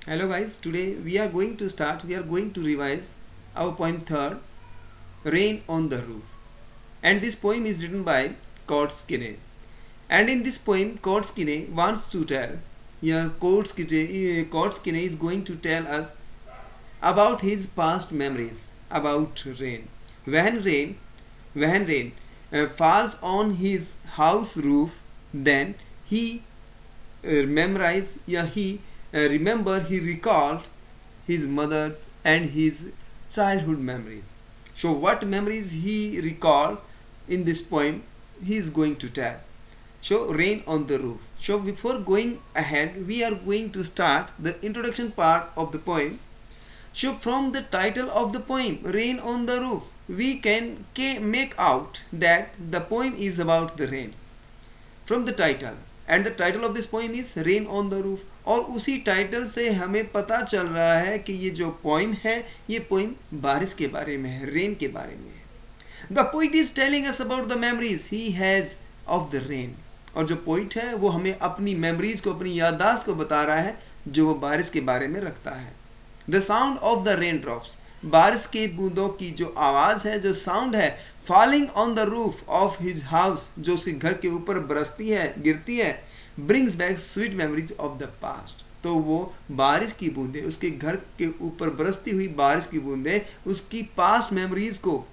Hello guys, today we are going to revise our poem third, Rain on the Roof. And this poem is written by Kurt Skinner. And in this poem, Kurt Skinner wants to tell, Kurt Skinner is going to tell us about his past memories about rain. When rain, when rain falls on his house roof, then he he recalled his mother's and his childhood memories. So what memories he recalled in this poem he is going to tell. So rain on the roof. So before going ahead, we are going to start the introduction part of the poem. So from the title of the poem, Rain on the Roof, we can make out that the poem is about the rain. From the title, and the title of this poem is rain on the roof, और उसी title से हमें पता चल रहा है कि ये जो पोइम है ये पोइम बारिश के बारे में है, रेन के बारे में है. The poet is telling us about the memories he has of the rain, और जो पोइट है वो हमें अपनी मेमोरीज को, अपनी याददाश्त को बता रहा है जो वो बारिश के बारे में रखता है. The sound of the rain drops, बारिश के बूंदों की जो आवाज़ है, जो साउंड है, falling on the roof of his house, जो उसके घर के ऊपर बरसती है, गिरती है, brings back sweet memories of the past. तो वो बारिश की बूंदें, उसके घर के ऊपर बरसती हुई बारिश की बूंदें उसकी पास्ट मेमोरीज को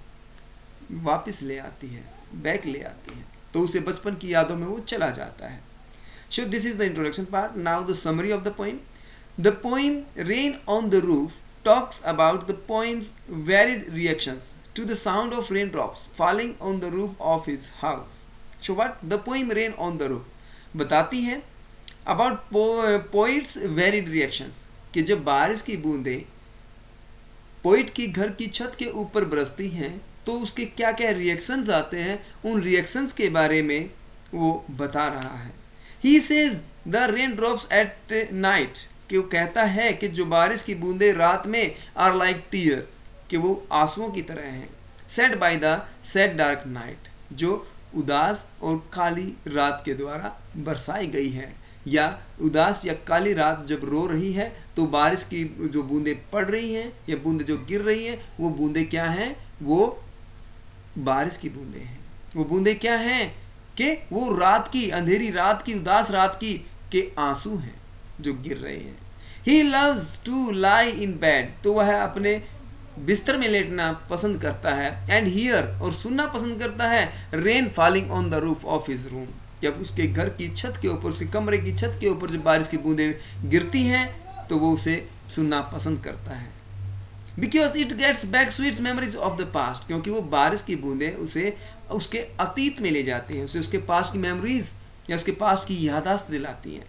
वापस ले आती है, बैक ले आती है, तो उसे बचपन की यादों में वो चला जाता है. So this is the introduction part. Now the summary of the poem. The poem rain on the roof talks about the poem's varied reactions to the sound of raindrops falling on the roof of his house. So what the poem Rain on the Roof बताती है about poet's varied reactions, कि जब बारिश की बूंदें poet की घर की छत के ऊपर बरसती हैं तो उसके क्या क्या रिएक्शंस आते हैं, उन रिएक्शंस के बारे में वो बता रहा है. He says the raindrops at night, कि वो कहता है कि जो बारिश की बूंदें रात में आर लाइक टीयर्स, कि वो आंसुओं की तरह हैं. Said by the said dark night, जो उदास और काली रात के द्वारा बरसाई गई है, या उदास या काली रात जब रो रही है तो बारिश की जो बूंदें पड़ रही हैं या बूंदें जो गिर रही हैं वो बूंदें क्या हैं, वो बारिश की बूंदें हैं. वो बूंदें क्या हैं कि वो रात की, अंधेरी रात की, उदास रात की के आंसू हैं जो गिर रहे हैं. He loves to lie in bed, तो वह अपने बिस्तर में लेटना पसंद करता है. एंड हियर, और सुनना पसंद करता है, rain falling on the roof of his room, जब उसके घर की छत के ऊपर, उसके कमरे की छत के ऊपर जब बारिश की बूंदें गिरती हैं तो वो उसे सुनना पसंद करता है. Because it gets back sweet memories of the past, क्योंकि वो बारिश की बूंदें उसे उसके अतीत में ले जाती हैं, उसे उसके पास्ट की मेमोरीज या उसके पास्ट की याददाश्त दिलाती हैं.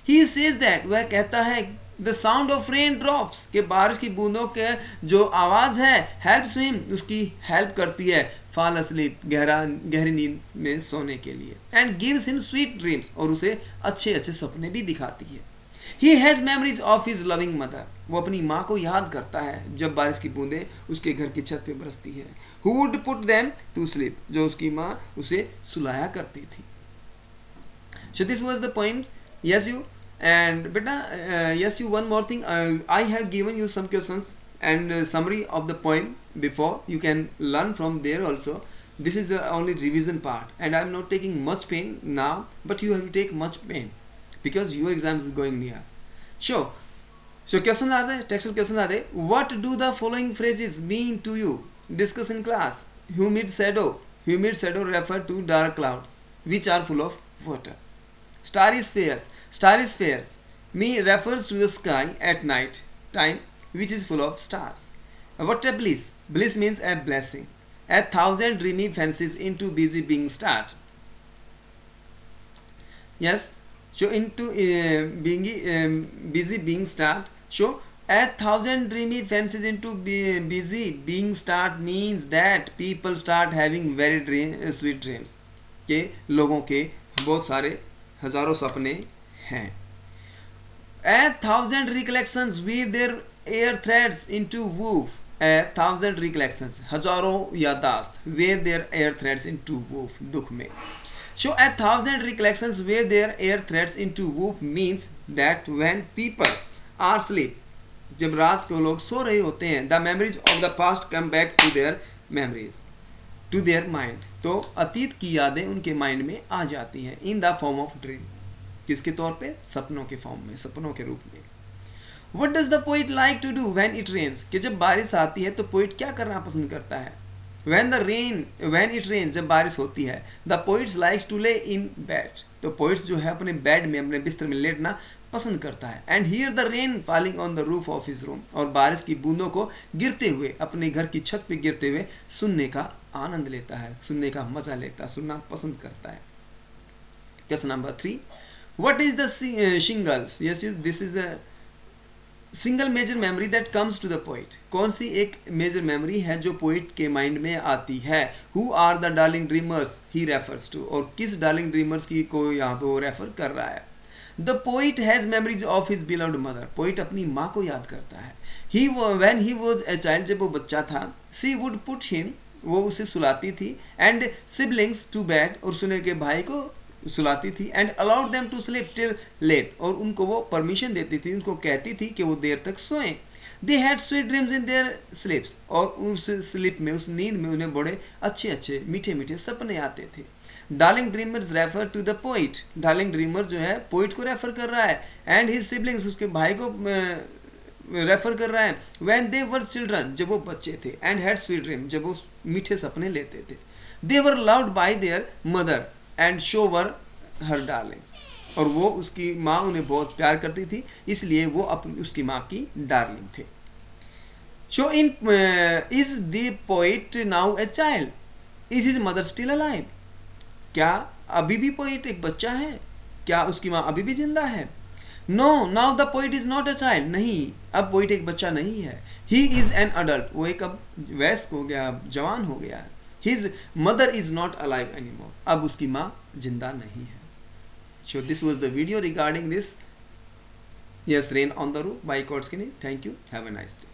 He says that, वह कहता है, the sound of rain drops, के बारिश की बूंदों के जो आवाज़ है, helps him, उसकी हेल्प करती है, fall asleep, गहरी नींद में सोने के लिए, and gives him sweet dreams, और उसे अच्छे अच्छे सपने भी दिखाती है. He has memories of his loving mother, वो अपनी माँ को याद करता है जब बारिश की बूंदें उसके घर की छत पे बरसती है. Who would put them to sleep, जो उसकी माँ उसे सुलाया करती थी. So this was the poem. Yes you, and beta yes you, one more thing, I have given you some questions and summary of the poem before, you can learn from there also. This is the only revision part and I am not taking much pain now, but you have to take much pain because your exam is going near. So questions are there, textual questions are there. What do the following phrases mean to you? Discuss in class. Humid shadow refer to dark clouds which are full of water. Starry spheres refers to the sky at night time which is full of stars. What a bliss? Bliss means a blessing. A thousand dreamy fancies into busy being start. Yes, so into busy being start. So a thousand dreamy fancies into busy being start means that people start having very sweet dreams. के लोगों के बहुत सारे हजारों सपने हैं. A thousand recollections weave their air threads into woof. A thousand recollections, हजारों यादाश्त, weave their air threads into woof, दुख में. So a thousand recollections weave their air threads into woof means that when people are sleep, जब रात को लोग सो रहे होते हैं, the memories of the past come back to their memories to their mind, तो अतीत की यादें उनके माइंड में आ जाती हैं in the form of dream, किसके तौर पे, सपनों के फॉर्म में, सपनों के रूप में। What does the poet like to do when it rains, कि जब बारिश आती है तो पोइट क्या करना पसंद करता है। when it rains, जब बारिश होती है, the poets likes to lay in bed, तो पोइट्स जो है अपने बेड में, अपने बिस्तर में लेटना पसंद करता है। and hear the rain falling on the roof of his room, और बारिश की बूंदों को गिरते हुए, अपने घर की छत पे गिरते हुए सुनने का आनंद लेता है, सुनने का मजा लेता है, सुनना पसंद करता है। Question number 3, what is the shingles, yes this is the single major memory that comes to the poet, कौन सी एक मेजर मेमोरी है जो पोइट के माइंड में आती है। Who are the darling dreamers he refers to, और किस डार्लिंग ड्रीमर्स की को यहाँ पे वो रेफर कर रहा है। The poet has memories of his beloved mother, poet अपनी माँ को याद करता है। When he was a child, जब वो बच्चा था, सी वुड पुट हिम, वो उसे सुलाती थी, एंड सिबलिंग्स टू बेड, और सुने के भाई को सुलाती थी, and allowed them to sleep till late, और उनको वो परमिशन देती थी, उनको कहती थी कि वो देर तक सोएं। They had sweet dreams in their sleeps, और उस स्लीप में, उस नींद में उन्हें बड़े अच्छे अच्छे मीठे मीठे सपने आते थे। Darling dreamers refer to the poet, darling dreamer जो है पोइट को रेफर कर रहा है, एंड हिज सिबलिंग्स, उसके भाई को रेफर कर रहा है। व्हेन दे वर चिल्ड्रन, जब वो बच्चे थे, एंड हैड स्वीट ड्रीम, जब वो मीठे सपने लेते थे। They were loved by their mother and so were her darlings, और वो उसकी माँ उन्हें बहुत प्यार करती थी, इसलिए वो अपनी उसकी माँ की डार्लिंग थे। Show in is the poet now a child, is his mother still alive, क्या अभी भी पोइट एक बच्चा है, क्या उसकी माँ अभी भी जिंदा है। No now the poet is not a child, नहीं अब पोइट एक बच्चा नहीं है। ही इज एन अडल्ट, वो एक अब वयस्क हो गया, जवान हो गया है। His mother is not alive anymore, अब उसकी माँ जिंदा नहीं है। So this was the video regarding this, yes, Rain on the Roof by Kotsky. Thank you, have a nice day.